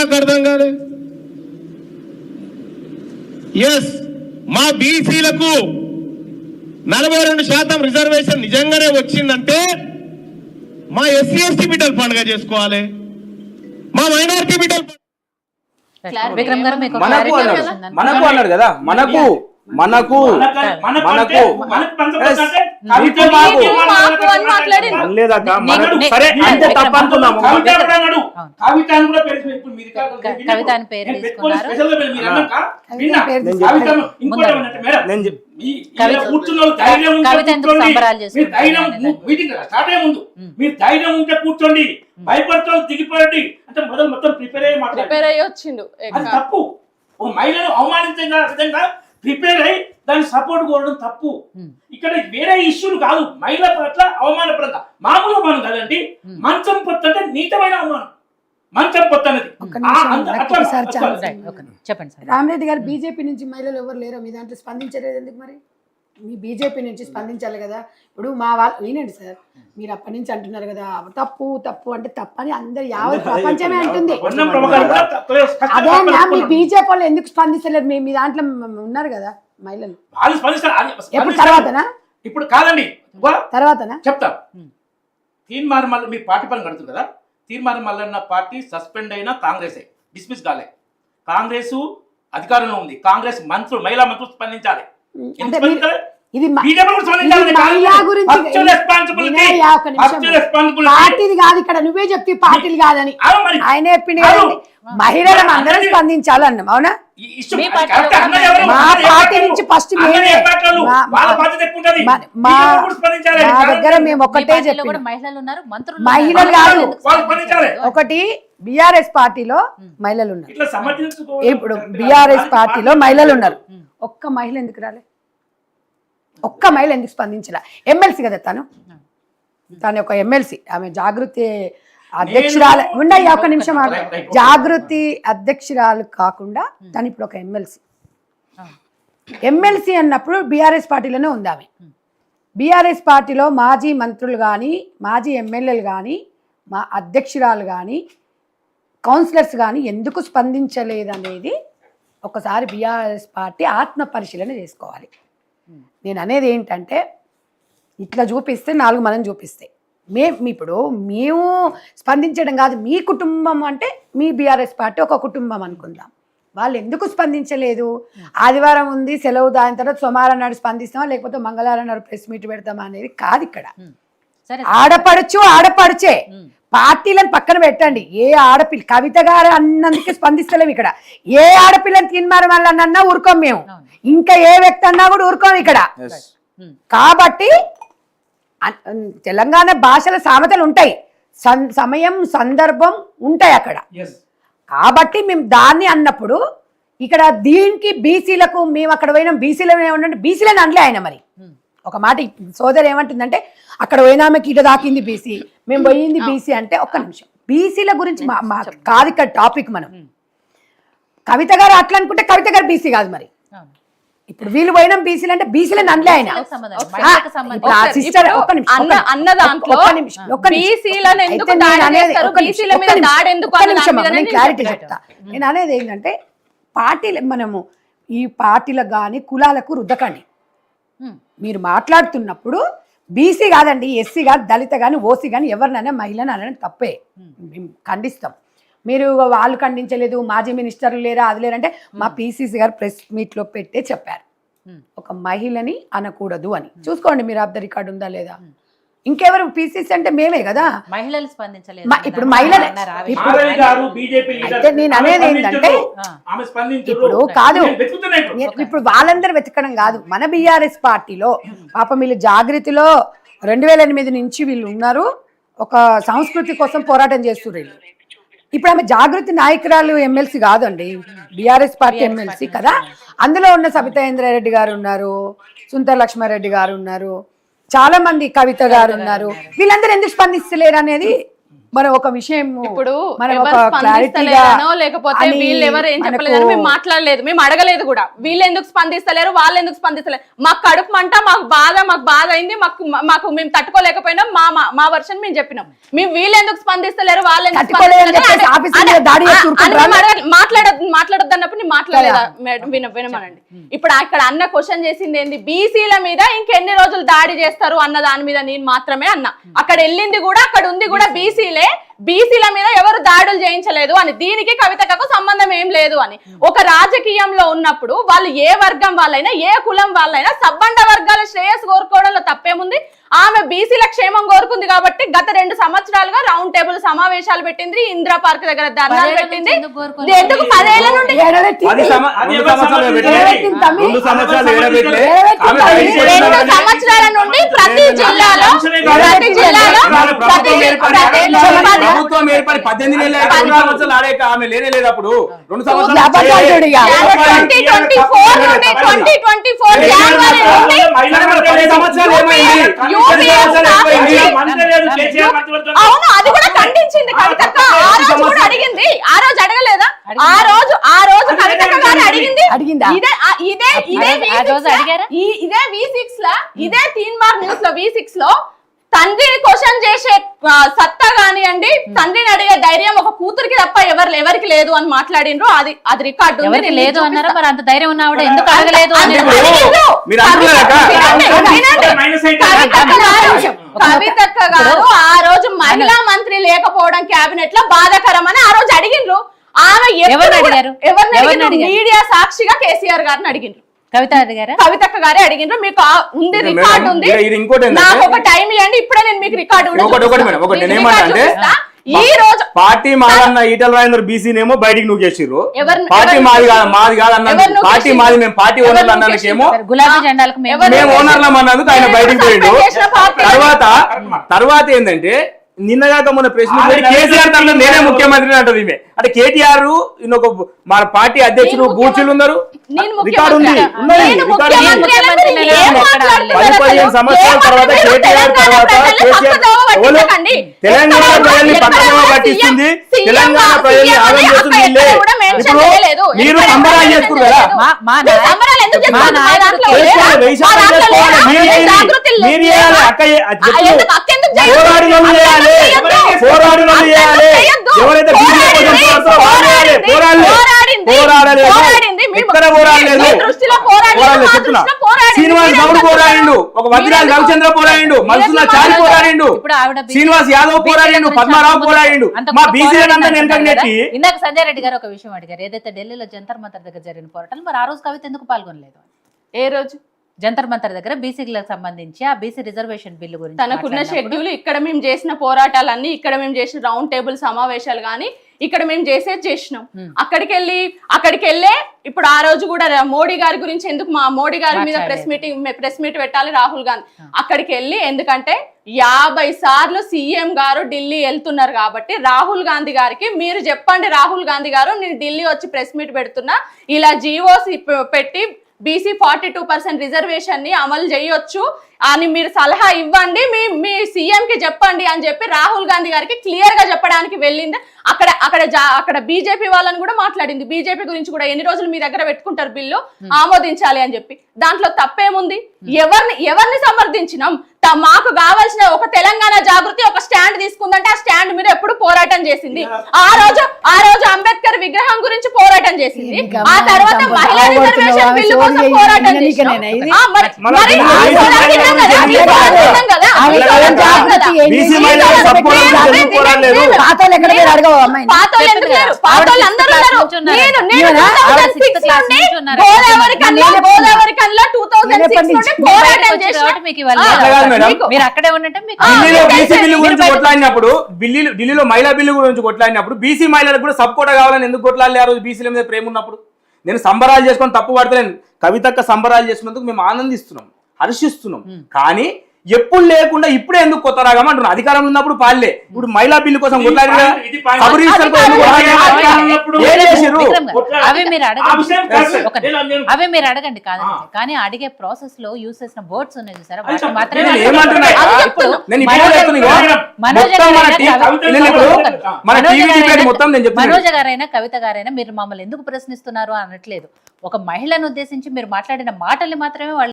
నాకు అర్థం కాదు. ఎస్, మా బీసీలకు 42% రిజర్వేషన్ నిజంగానే వచ్చిందంటే మా ఎస్సీ ఎస్టీ బిడ్డలు పండుగ చేసుకోవాలి, మా మైనారిటీ బిడ్డలు మనకు అన్నాడు కదా, మనకు మీరు ధైర్యం ఉంటే కూర్చోండి, భయపడుతూ దిగిపోయండి అంటే మొత్తం ప్రిపేర్ అయ్యి వచ్చిండు. అది తప్పు. ఓ మహిళను అవమానించే విధంగా ప్రిపేర్ అయ్యి దాన్ని సపోర్ట్ కోరడం తప్పు. ఇక్కడ వేరే ఇష్యూలు కాదు, మహిళ పట్ల అవమానపరంగా మామూలు అవమానం కాదండి. మంచం పొత్తు అంటే నీచమైన అవమానం. మంచం పొత్తు అనేది చెప్పండి. రామరెడ్డి గారు, బీజేపీ నుంచి మహిళలు ఎవరు లేరు మీ దాంట్లో స్పందించలేదు ఎందుకు? మరి మీ బీజేపీ నుంచి స్పందించాలి కదా. ఇప్పుడు మా వాళ్ళు వినండి సార్, మీరు అప్పటి నుంచి అంటున్నారు కదా తప్పు తప్పు అంటే తప్పని అందరు యావత్ ప్రపంచమే అంటుంది. అదే మీ బీజేపీ వాళ్ళు ఎందుకు స్పందిస్తలేరు? మీ దాంట్లో ఉన్నారు కదా మహిళలు, ఎప్పుడు తర్వాతనా? ఇప్పుడు కాదండి, తర్వాతనా చెప్తా. తీర్మానం మళ్ళీ మీరు పార్టీ పని కడుతుంది కదా, తీర్మానం మల్లన్న పార్టీ సస్పెండ్ అయినా కాంగ్రెస్ డిస్మిస్ కాలే. కాంగ్రెస్ అధికారంలో ఉంది, కాంగ్రెస్ మంత్రులు మహిళా మంత్రులు స్పందించాలి. పార్టీది కాదు ఇక్కడ, నువ్వే చెప్తే పార్టీలు కాదని ఆయన చెప్పింది కదండి. మహిళలను అందరం స్పందించాలన్నాం, అవునా? మా పార్టీ నుంచి ఫస్ట్ మా దగ్గర మేము ఒక్కటే చెప్పి, మహిళలు కాదు, ఒకటి బిఆర్ఎస్ పార్టీలో మహిళలు ఉన్నారు, ఇప్పుడు బిఆర్ఎస్ పార్టీలో మహిళలు ఉన్నారు. ఒక్క మహిళ ఎందుకు రాలే? ఒక్క మహిళ ఎందుకు స్పందించలే? ఎమ్మెల్సీ కదా తను ఒక ఎమ్మెల్సీ, ఆమె జాగృతి అధ్యక్షురాలు ఉండయి. ఒక్క నిమిషం, జాగృతి అధ్యక్షురాలు కాకుండా తను ఇప్పుడు ఒక ఎమ్మెల్సీ అన్నప్పుడు బీఆర్ఎస్ పార్టీలోనే ఉంది ఆమె. బీఆర్ఎస్ పార్టీలో మాజీ మంత్రులు కానీ, మాజీ ఎమ్మెల్యేలు కానీ, మా అధ్యక్షురాలు కానీ, కౌన్సిలర్స్ కానీ ఎందుకు స్పందించలేదనేది ఒకసారి బీఆర్ఎస్ పార్టీ ఆత్మ పరిశీలన చేసుకోవాలి. నేను అనేది ఏంటంటే, ఇట్లా చూపిస్తే 4 మనం చూపిస్తే మేము స్పందించడం కాదు, మీ కుటుంబం అంటే మీ బీఆర్ఎస్ పార్టీ ఒక కుటుంబం అనుకుందాం. వాళ్ళు ఎందుకు స్పందించలేదు? ఆదివారం ఉంది సెలవు, దాని తర్వాత సోమవారం నాడు స్పందిస్తామా లేకపోతే మంగళవారం నాడు ప్రెస్ మీట్ పెడతామా అనేది కాదు ఇక్కడ. ఆడపడుచే పార్టీలను పక్కన పెట్టండి. ఏ ఆడపిల్ల కవిత గారు అన్నందుకే స్పందిస్తలేము ఇక్కడ. ఏ ఆడపిల్లని తీర్మానం వాళ్ళన్నా ఊరుకోం మేము, ఇంకా ఏ వ్యక్తి అన్నా కూడా ఊరుకోం ఇక్కడ. కాబట్టి తెలంగాణ భాషల సామెతలు ఉంటాయి, సమయం సందర్భం ఉంటాయి అక్కడ. కాబట్టి మేము దాన్ని అన్నప్పుడు ఇక్కడ దీనికి బీసీలకు మేము అక్కడ పోయినాం, బీసీలు ఏమంటే బీసీలను అనలే ఆయన. మరి ఒక మాట సోదరు ఏమంటుందంటే, అక్కడ పోయినామెకి ఇట దాకింది బీసీ, మేము పోయింది బీసీ అంటే, ఒక్క నిమిషం, బీసీల గురించి కాదు ఇక్కడ టాపిక్. మనం కవిత గారు అట్లా అనుకుంటే కవిత గారు బీసీ కాదు. మరి ఇప్పుడు వీళ్ళు పోయినాం బీసీలు అంటే బీసీలను అనలే ఆయన. క్లారిటీ చెప్తా. నేను అనేది ఏంటంటే, పార్టీలు మనము ఈ పార్టీలకు కానీ కులాలకు రుద్దకండి. మీరు మాట్లాడుతున్నప్పుడు బీసీ కాదండి, ఎస్సీ కాదు, దళిత కానీ, ఓసీ కానీ ఎవరినైనా మహిళను అనడం తప్పే, ఖండిస్తాం. మీరు వాళ్ళు ఖండించలేదు, మాజీ మినిస్టర్లు లేరా, అది లేరంటే మా పీసీసీ గారు ప్రెస్ మీట్లో పెట్టే చెప్పారు, ఒక మహిళని అనకూడదు అని. చూసుకోండి మీరు, ఆఫ్ ద రికార్డ్ ఉందా లేదా. ఇంకెవరు పీసీసీ అంటే మేమే కదా. మహిళలు స్పందించలేదు. ఇప్పుడు మహిళలు అయితే నేను అనేది ఏంటంటే, ఇప్పుడు కాదు, ఇప్పుడు వాళ్ళందరూ వెతకడం కాదు. మన బీఆర్ఎస్ పార్టీలో పాపం వీళ్ళు జాగృతిలో 2008 నుంచి వీళ్ళు ఉన్నారు, ఒక సంస్కృతి కోసం పోరాటం చేస్తున్నారు వీళ్ళు. ఇప్పుడు ఆమె జాగృతి నాయకురాలు ఎమ్మెల్సీ కాదండి, బీఆర్ఎస్ పార్టీ ఎమ్మెల్సీ కదా. అందులో ఉన్న సబితాయింద్రారెడ్డి గారు ఉన్నారు, సుందర లక్ష్మారెడ్డి గారు ఉన్నారు, చాలా మంది, కవిత గారు ఉన్నారు. వీళ్ళందరూ ఎందుకు స్పందిస్తలేరు అనేది మరి ఒక విషయం ఇప్పుడు మనం ఎవరు ఒక క్లారిటీగా స్పందిస్తలేరనో లేకపోతే వీళ్ళు ఎవరు ఏం చెప్పలేదని మేము మాట్లాడలేదు, మేము అడగలేదు కూడా. వీళ్ళు ఎందుకు స్పందిస్తలేరు, వాళ్ళు ఎందుకు స్పందిస్తలేరు, మాకు కడుపు మంట, మాకు బాధ అయింది, మాకు మేము తట్టుకోలేకపోయినాం, మా వర్షన్ మేము చెప్పినాం. మేము వీళ్ళు ఎందుకు స్పందిస్తలేరు, వాళ్ళు ఎందుకు మాట్లాడొద్దు అన్నప్పుడు నేను మాట్లాడలేదా వినమనండి. ఇప్పుడు అక్కడ అన్న క్వశ్చన్ చేసింది ఏంది, బీసీల మీద ఇంకెన్ని రోజులు దాడి చేస్తారు అన్న దాని మీద నేను మాత్రమే అన్నా. అక్కడ వెళ్ళింది కూడా, అక్కడ ఉంది కూడా బీసీల మీద ఎవరు దాడులు చేయించలేదు అని. దీనికి కవితకు సంబంధం ఏం లేదు అని. ఒక రాజకీయంలో ఉన్నప్పుడు వాళ్ళు ఏ వర్గం వాళ్ళైనా, ఏ కులం వాళ్ళైనా సబ్బండ వర్గాల శ్రేయస్సు కోరుకోవడంలో తప్పేముంది? ఆమె బీసీల క్షేమం కోరుకుంది కాబట్టి గత 2 సంవత్సరాలుగా రౌండ్ టేబుల్ సమావేశాలు పెట్టింది, ఇందిరా పార్క్ దగ్గర ధర్నాలు పెట్టింది. ఎందుకు 10 ఏళ్ల నుండి 2 సంవత్సరాల నుండి ప్రతి జిల్లాలో ప్రభుత్వం ఏర్పడి 18 నెలలు 2 సంవత్సరాలు ఆడే ఆమె లేనే లేదు. అప్పుడు 2 సంవత్సరాలు 2024 నుండి 2024 జనవరి నుండి అవును, అది కూడా ఖండించింది కవితక్క. ఆ రోజు కూడా అడిగింది, ఆ రోజు అడగలేదా? ఆ రోజు కవితక్క గారు అడిగింది. ఇదే V6 లా, ఇదే తీన్మార్ న్యూస్ లో V6 లో తండ్రిని క్వశ్చన్ చేసే సత్తా కానివ్వండి, తండ్రిని అడిగే ధైర్యం ఒక కూతురికి తప్ప ఎవరికి లేదు అని మాట్లాడిండ్రు. అది రికార్డు లేదు అన్నారా? మరి అంత ధైర్యం ఉన్నావిడ ఎందుకు అడగలేదు? కవితక్క గారు ఆ రోజు మహిళా మంత్రి లేకపోవడం కేబినెట్ లో బాధాకరమని ఆ రోజు అడిగిండ్రు. ఆమె ఎవరిని మీడియా సాక్షిగా కేసీఆర్ గారిని అడిగిండ్రు. కవితక్క గారే అడిగిండ్రు. మీకు ఉంది, రికార్డు ఉంది. నాకు ఒక టైం ఇవ్వండి, ఇప్పుడే నేను మీకు రికార్డు ఈ రోజు పార్టీ మాదన్న ఈటల రాజేందర్ బీసీనేమో బయటికి నువ్వు చేసిర్రు. పార్టీ మాది కాదు అన్న, పార్టీ మాది, మేము పార్టీ ఓనర్లు అన్నాకేమో గులాబీ జెండాలకు మేము ఓనర్లం అన్నందుకు ఆయన బయటికి పోయిండు. తర్వాత ఏంటంటే నిన్నగాక మన ప్రశ్న కేసీఆర్ తరఫున నేనే ముఖ్యమంత్రి అంటది ఈమె. అంటే కేటీఆర్ ఇంకొక మన పార్టీ అధ్యక్షుడు బూర్చులు ఉన్నారు, రికార్డు ఉంది. 15 సంవత్సరాల తర్వాత కేటీఆర్ తర్వాత తెలంగాణ ప్రజల్ని పక్కన పట్టిస్తుంది, తెలంగాణ ప్రజల్ని ఆగం చేస్తుంది. ఇప్పుడు మీరు సంబరాలు చేసుకున్నారు కదా, మీరు చేయాలి. అక్క ఎవరైతే శ్రీనివాస్ గౌడ్ పోరాడిండు, ఒక వజ్రాల రవిచంద్ర పోరాడిండు, మల్సుల చారి పోరాడిండు, శ్రీనివాస్ యాదవ్ పోరాడిండు, పద్మారావు పోరాడిండు. మా బీసీలంతా నెట్టి ఇందాక సంజయ్ రెడ్డి గారు ఒక విషయం అడిగారు, ఏదైతే ఢిల్లీలో జంతర్ మంతర్ దగ్గర జరిగిన పోరాటాలు, మరి ఆ రోజు కవిత ఎందుకు పాల్గొనలేదు? ఏ రోజు? జంతర్ మంతర్ దగ్గర బీసీలకు సంబంధించి ఆ బీసీ రిజర్వేషన్ బిల్లు గురించి తనకున్న షెడ్యూల్, ఇక్కడ మేము చేసిన పోరాటాలన్నీ, ఇక్కడ మేము చేసిన రౌండ్ టేబుల్ సమావేశాలు కానీ ఇక్కడ మేము చేసినాం. అక్కడికి వెళ్ళే ఇప్పుడు ఆ రోజు కూడా మోడీ గారి గురించి ఎందుకు, మా మోడీ గారి మీద ప్రెస్ మీట్ పెట్టాలి రాహుల్ గాంధీ. అక్కడికి వెళ్ళి ఎందుకంటే 50 సార్లు సీఎం గారు ఢిల్లీ వెళ్తున్నారు కాబట్టి రాహుల్ గాంధీ గారికి మీరు చెప్పండి, రాహుల్ గాంధీ గారు నేను ఢిల్లీ వచ్చి ప్రెస్ మీట్ పెడుతున్నా, ఇలా జీవోస్ పెట్టి బీసీ 42% రిజర్వేషన్ ని అమలు చేయొచ్చు అని మీరు సలహా ఇవ్వండి, మీ సీఎం కి చెప్పండి అని చెప్పి రాహుల్ గాంధీ గారికి క్లియర్ గా చెప్పడానికి వెళ్ళింది. అక్కడ బీజేపీ వాళ్ళని కూడా మాట్లాడింది. బీజేపీ గురించి కూడా ఎన్ని రోజులు మీ దగ్గర పెట్టుకుంటారు బిల్లు, ఆమోదించాలి అని చెప్పి. దాంట్లో తప్పేముంది? ఎవరిని సమర్థించినాం? మాకు కావాల్సిన ఒక తెలంగాణ జాగృతి ఒక స్టాండ్ తీసుకుందంటే ఆ స్టాండ్ మీద ఎప్పుడు పోరాటం చేసింది. ఆ రోజు అంబేద్కర్ విగ్రహం గురించి పోరాటం చేసింది. ఆ తర్వాత మహిళా రిజర్వేషన్ బిల్లు కోసం పోరాటం చేసింది. మీరు అక్కడే ఉన్నట్టు ఢిల్లీలో మహిళా బిల్లు గురించి కొట్లాడినప్పుడు బీసీ మహిళలకు కూడా సపోర్ట్ కావాలని ఎందుకు కొట్లాడలే? ఆ రోజు బీసీల మీద ప్రేమ ఉన్నప్పుడు నేను సంబరాలు చేసుకొని తప్పు పడతలేను. కవితక్క సంబరాలు చేసుకున్నందుకు మేము ఆనందిస్తున్నాం, హర్షిస్తున్నాం. కానీ ఎప్పుడు లేకుండా ఇప్పుడే ఎందుకు కొత్త రాగం అంటున్నా? అధికారంలో ఉన్నప్పుడు పాలే, ఇప్పుడు మహిళా బిల్లు కోసం కొట్లాడినా ఇది పాయింట్. సబ్ రిజిస్టర్ కోసం ఎందుకు కొట్లాడినా? ఏం చేసిర్రు? అవి మీరు ఆ విషయం అడగండి కరెక్ట్. ఒక నిమిషం. అవి మీరు అడగండి కాదండి, కానీ అడిగే ప్రాసెస్ లో యూస్ చేసిన వర్డ్స్ ఉన్నాయి చూసారా, వాటిని మాత్రమే నేను ఏమంటున్నా? అడగండి. ఇప్పుడు నేను ఇప్పుడు చెప్తున్నా ఇగో, మనోజ్ మొత్తం మన గారైనా టీం- కవిత నేను ఇప్పుడు గారైనా మన టీవీ డిబేట్ మొత్తం నేను చెప్తున్నా. మనోజ్ గారైనా కవిత గారైనా మీరు మమ్మల్ని ఎందుకు ప్రశ్నిస్తున్నారు అనట్లేదు. ఒక మహిళను ఉద్దేశించి మీరు మాట్లాడిన మాటల్ని మాత్రమే వాళ్ళు